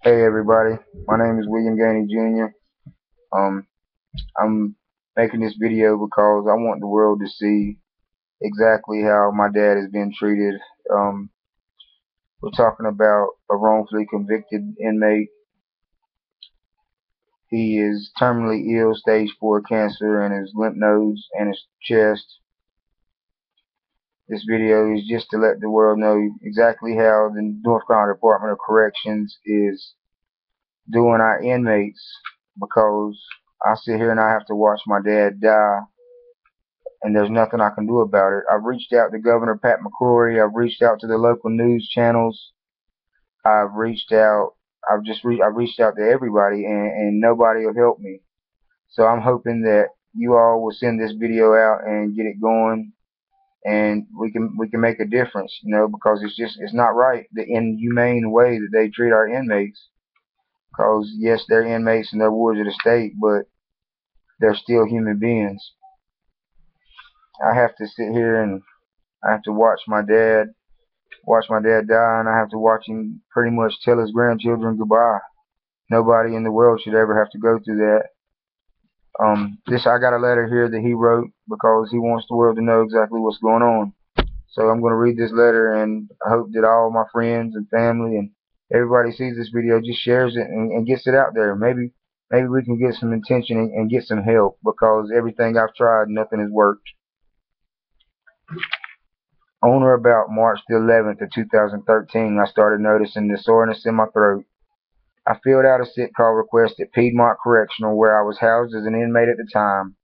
Hey everybody, my name is William Gainey Jr. Um, I'm making this video because I want the world to see exactly how my dad has been treated. We're talking about a wrongfully convicted inmate. He is terminally ill, stage 4 cancer in his lymph nodes and his chest. This video is just to let the world know exactly how the North Carolina Department of Corrections is doing our inmates, because I sit here and I have to watch my dad die, and there's nothing I can do about it. I've reached out to Governor Pat McCrory. I've reached out to the local news channels. I've reached out. I've reached out to everybody, and nobody will help me. So I'm hoping that you all will send this video out and get it going, and we can make a difference, because it's not right, the inhumane way that they treat our inmates. Because yes, they're inmates and they're wards of the state, but they're still human beings. I have to sit here and I have to watch my dad die, and I have to watch him pretty much tell his grandchildren goodbye. Nobody in the world should ever have to go through that. I got a letter here that he wrote because he wants the world to know exactly what's going on. So I'm going to read this letter, and I hope that all my friends and family and everybody sees this video, just shares it and gets it out there. Maybe we can get some attention and get some help, because everything I've tried, nothing has worked. On or about March the 11th of 2013, I started noticing the soreness in my throat. I filled out a sick call request at Piedmont Correctional, where I was housed as an inmate at the time.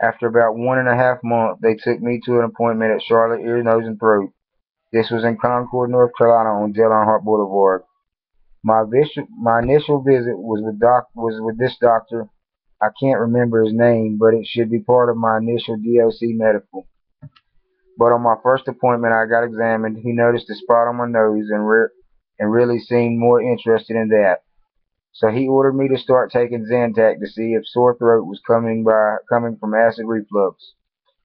After about 1.5 months, they took me to an appointment at Charlotte Ear, Nose, and Throat. This was in Concord, North Carolina, on Dale Earnhardt Boulevard. My initial visit was with this doctor. I can't remember his name, but it should be part of my initial DOC medical. But on my first appointment, I got examined. He noticed a spot on my nose and really seemed more interested in that. So he ordered me to start taking Zantac to see if sore throat was coming from acid reflux.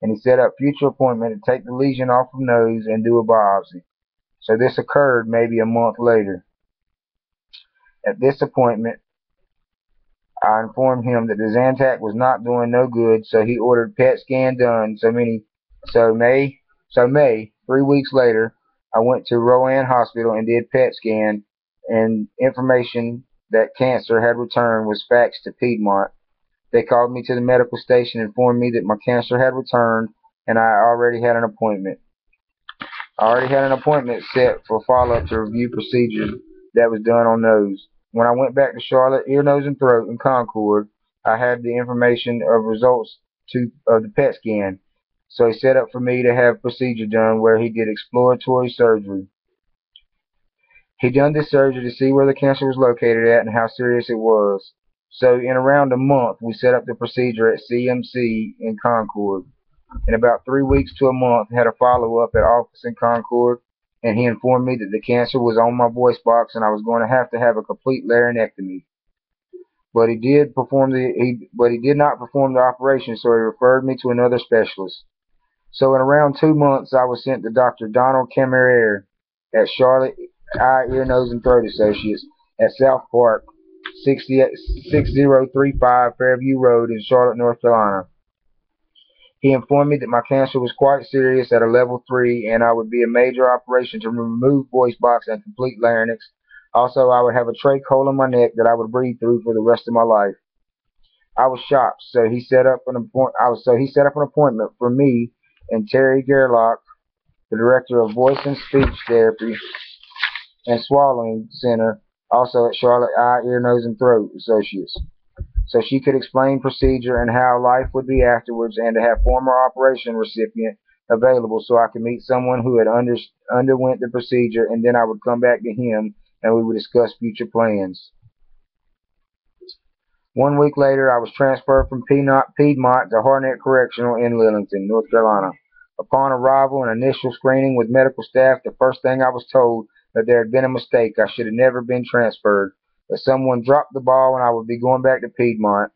And he set up future appointment to take the lesion off of nose and do a biopsy. So this occurred maybe a month later. At this appointment, I informed him that the Zantac was not doing no good, so he ordered PET scan done. May, 3 weeks later, I went to Rowan Hospital and did PET scan, and information that cancer had returned was faxed to Piedmont. They called me to the medical station and informed me that my cancer had returned, and I already had an appointment. Set for follow-up to review procedures that was done on nose. When I went back to Charlotte Ear, Nose, and Throat in Concord, I had the information of results of the PET scan. So he set up for me to have a procedure done where he did exploratory surgery. He done this surgery to see where the cancer was located at and how serious it was. So in around a month, we set up the procedure at CMC in Concord. In about 3 weeks to a month, had a follow-up at office in Concord, and he informed me that the cancer was on my voice box and I was going to have a complete laryngectomy. But he did not perform the operation, so he referred me to another specialist. So in around 2 months, I was sent to Dr. Donald Camerier at Charlotte Eye, Ear, Nose, and Throat Associates at South Park, 6035 Fairview Road in Charlotte, North Carolina. He informed me that my cancer was quite serious at a level 3, and I would be a major operation to remove voice box and complete larynx. Also, I would have a trach hole in my neck that I would breathe through for the rest of my life. I was shocked, so he set up an appointment for me and Terry Gerlach, the director of Voice and Speech Therapy and Swallowing Center, also at Charlotte Eye, Ear, Nose, and Throat Associates, so she could explain procedure and how life would be afterwards, and to have former operation recipient available so I could meet someone who had underwent the procedure, and then I would come back to him and we would discuss future plans. 1 week later, I was transferred from Piedmont to Harnett Correctional in Lillington, North Carolina. Upon arrival and initial screening with medical staff, the first thing I was told that there had been a mistake. I should have never been transferred, that someone dropped the ball and I would be going back to Piedmont.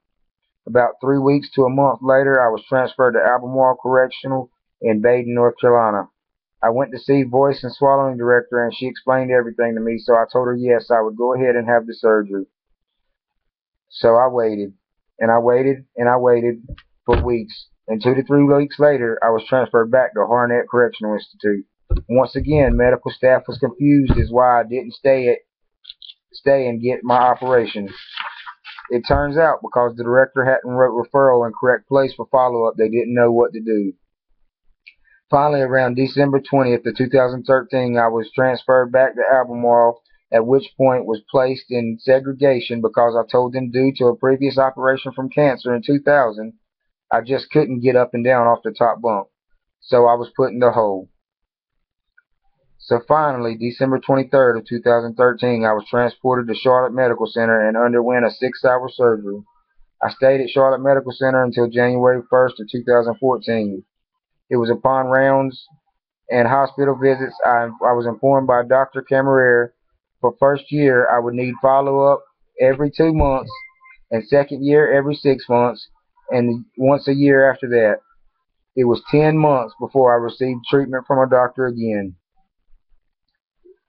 About 3 weeks to a month later, I was transferred to Albemarle Correctional in Baden, North Carolina. I went to see voice and swallowing director, and she explained everything to me, so I told her yes, I would go ahead and have the surgery. So I waited, and I waited, and I waited for weeks. And 2 to 3 weeks later, I was transferred back to Harnett Correctional Institute. Once again, medical staff was confused as why I didn't stay and get my operation. It turns out because the director hadn't wrote referral and correct place for follow-up, they didn't know what to do. Finally, around December 20th of 2013, I was transferred back to Albemarle, at which point was placed in segregation because I told them due to a previous operation from cancer in 2000, I just couldn't get up and down off the top bunk. So I was put in the hole. So finally, December 23rd of 2013, I was transported to Charlotte Medical Center and underwent a 6-hour surgery. I stayed at Charlotte Medical Center until January 1st of 2014. It was upon rounds and hospital visits, I was informed by Dr. Camerer for first year I would need follow-up every 2 months, and second year every 6 months, and once a year after that. It was 10 months before I received treatment from a doctor again.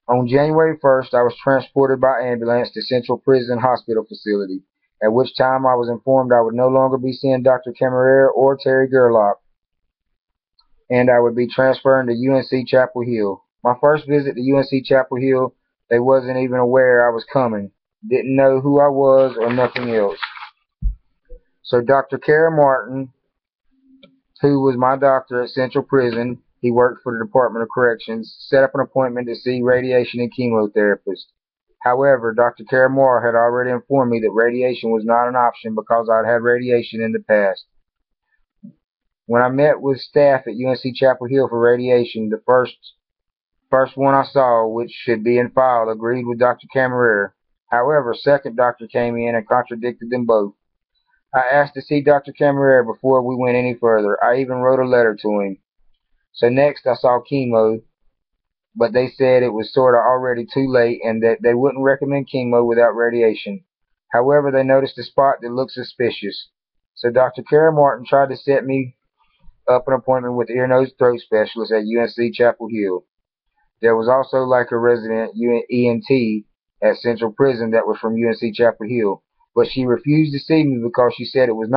On January 1st, I was transported by ambulance to Central Prison Hospital Facility, at which time I was informed I would no longer be seeing Dr. Camerer or Terry Gerlach, and I would be transferring to UNC Chapel Hill. My first visit to UNC Chapel Hill, they wasn't even aware I was coming. Didn't know who I was or nothing else. So Dr. Kara Martin, who was my doctor at Central Prison, he worked for the Department of Corrections, set up an appointment to see radiation and chemotherapist. However, Dr. Kara Moore had already informed me that radiation was not an option because I'd had radiation in the past. When I met with staff at UNC Chapel Hill for radiation, the first one I saw, which should be in file, agreed with Dr. Camerer. However, a second doctor came in and contradicted them both. I asked to see Dr. Camerer before we went any further. I even wrote a letter to him. So next I saw chemo, but they said it was sort of already too late and that they wouldn't recommend chemo without radiation. However, they noticed a spot that looked suspicious. So Dr. Kara Martin tried to set me up an appointment with ear, nose, throat specialist at UNC Chapel Hill. There was also like a resident ENT at Central Prison that was from UNC Chapel Hill, but she refused to see me because she said she was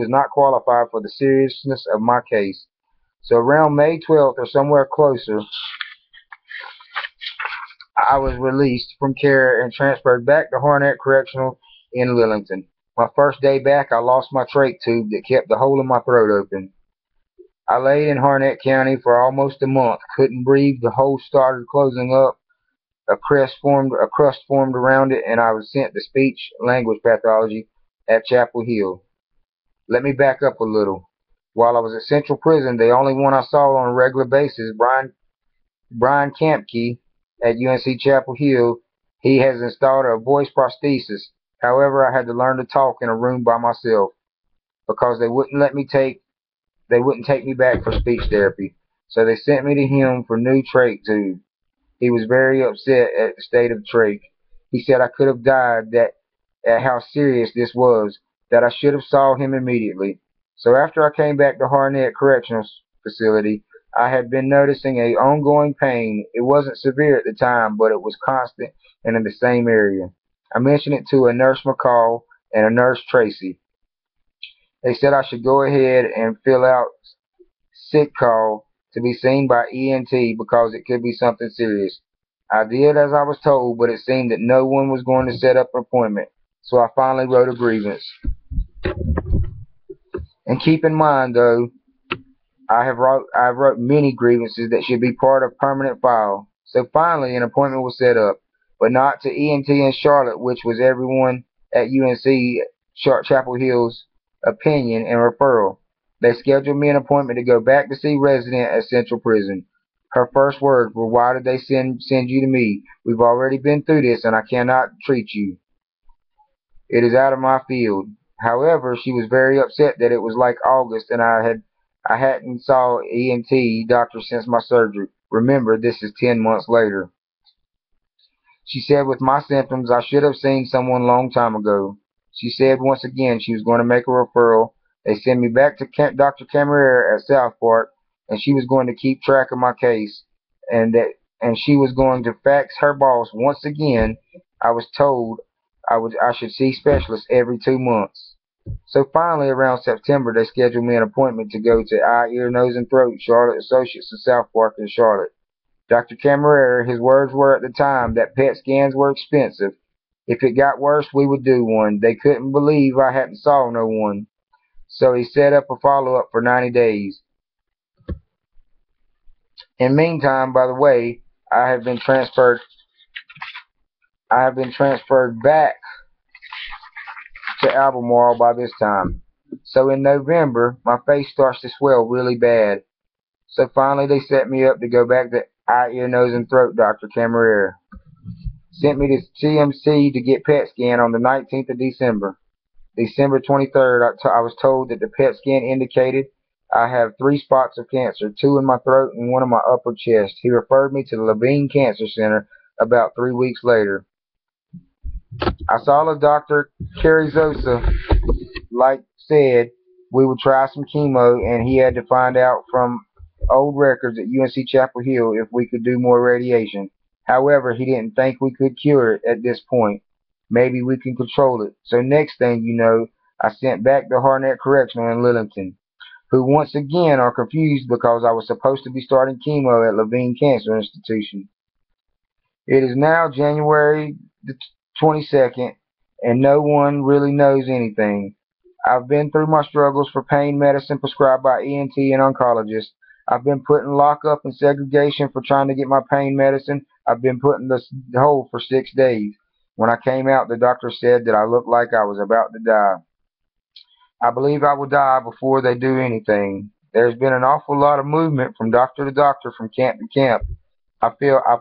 not qualified for the seriousness of my case. So around May 12th or somewhere closer, I was released from care and transferred back to Harnett Correctional in Lillington. My first day back, I lost my trach tube that kept the hole in my throat open. I laid in Harnett County for almost a month, couldn't breathe, the hole started closing up, a crust formed around it, and I was sent to speech language pathology at Chapel Hill. Let me back up a little. While I was at Central Prison, the only one I saw on a regular basis, Brian Kampke at UNC Chapel Hill, he has installed a voice prosthesis. However, I had to learn to talk in a room by myself because they wouldn't take me back for speech therapy. So they sent me to him for new trach tube. He was very upset at the state of the trach. He said I could have died, at how serious this was, that I should have saw him immediately. So after I came back to Harnett Correctional Facility, I had been noticing an ongoing pain. It wasn't severe at the time, but it was constant and in the same area. I mentioned it to a nurse McCall and a nurse Tracy. They said I should go ahead and fill out sick call to be seen by ENT because it could be something serious. I did as I was told, but it seemed that no one was going to set up an appointment, so I finally wrote a grievance. And keep in mind, though, I wrote many grievances that should be part of permanent file. So finally, an appointment was set up, but not to ENT in Charlotte, which was everyone at UNC Chapel Hill's opinion and referral. They scheduled me an appointment to go back to see resident at Central Prison. Her first words were, "Why did they send you to me? We've already been through this, and I cannot treat you. It is out of my field." However, she was very upset that it was like August and I hadn't saw ENT doctor since my surgery. Remember, this is 10 months later. She said with my symptoms, I should have seen someone long time ago. She said once again she was going to make a referral. They sent me back to Dr. Camerer at South Park, and she was going to keep track of my case, and she was going to fax her boss once again. I was told I should see specialists every 2 months. So finally, around September, they scheduled me an appointment to go to Eye, Ear, Nose, and Throat, Charlotte Associates of South Park in Charlotte. Dr. Camarera, his words were at the time that PET scans were expensive. If it got worse, we would do one. They couldn't believe I hadn't saw no one. So he set up a follow-up for 90 days. In the meantime, by the way, I have been transferred back to Albemarle by this time. So in November, my face starts to swell really bad. So finally they set me up to go back to Eye, Ear, Nose, and Throat Dr. Camarera. Sent me to CMC to get PET scan on the 19th of December. December 23rd, I was told that the PET scan indicated I have 3 spots of cancer, 2 in my throat and 1 in my upper chest. He referred me to the Levine Cancer Center about 3 weeks later. I saw the Dr. Carrizosa. Like said, we would try some chemo, and he had to find out from old records at UNC Chapel Hill if we could do more radiation. However, he didn't think we could cure it at this point. Maybe we can control it. So next thing you know, I sent back to Harnett Correctional in Lillington, who once again are confused because I was supposed to be starting chemo at Levine Cancer Institution. It is now January the 22nd, and no one really knows anything. I've been through my struggles for pain medicine prescribed by ENT and oncologists. I've been put in lockup and segregation for trying to get my pain medicine. I've been put in the hole for 6 days. When I came out, the doctor said that I looked like I was about to die. I believe I will die before they do anything. There's been an awful lot of movement from doctor to doctor, from camp to camp. I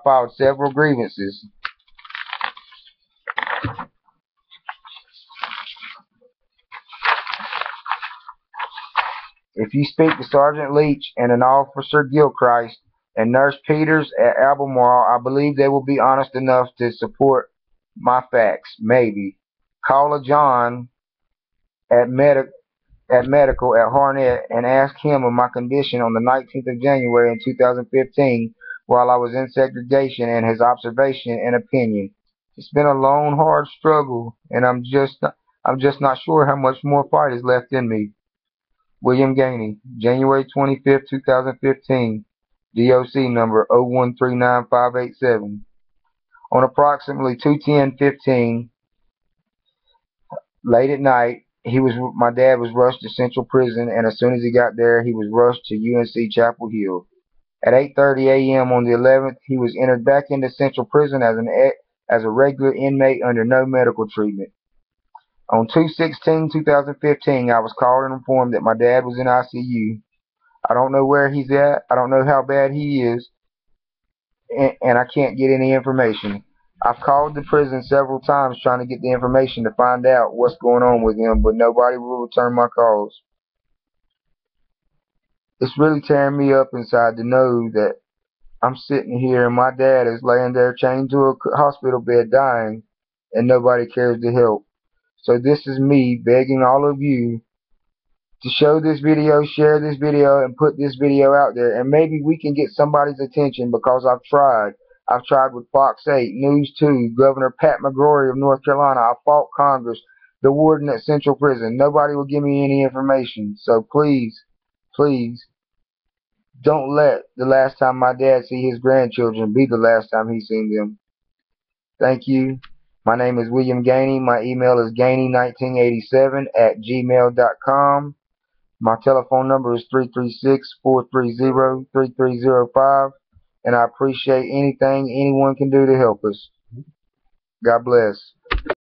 filed several grievances. If you speak to Sergeant Leach and an Officer Gilchrist and Nurse Peters at Albemarle, I believe they will be honest enough to support my facts. Maybe. Call a John at medical at Harnett and ask him of my condition on the 19th of January in 2015 while I was in segregation, and his observation and opinion. It's been a long, hard struggle, and I'm just not sure how much more fight is left in me. William Gainey, January 25th, 2015, DOC number 0139587. On approximately 2:10:15, late at night, my dad was rushed to Central Prison, and as soon as he got there, he was rushed to UNC Chapel Hill. At 8:30 a.m. on the 11th, he was entered back into Central Prison as a regular inmate under no medical treatment. On 2/16/2015, I was called and informed that my dad was in ICU. I don't know where he's at. I don't know how bad he is, and I can't get any information. I've called the prison several times trying to get the information to find out what's going on with him, but nobody will return my calls. It's really tearing me up inside to know that I'm sitting here and my dad is laying there chained to a hospital bed dying, and nobody cares to help. So this is me begging all of you to show this video, share this video, and put this video out there. And maybe we can get somebody's attention, because I've tried. I've tried with Fox 8, News 2, Governor Pat McGrory of North Carolina. I fought Congress, the warden at Central Prison. Nobody will give me any information. So please, please, don't let the last time my dad see his grandchildren be the last time he's seen them. Thank you. My name is William Gainey. My email is gainey1987@gmail.com. My telephone number is 336-430-3305, and I appreciate anything anyone can do to help us. God bless.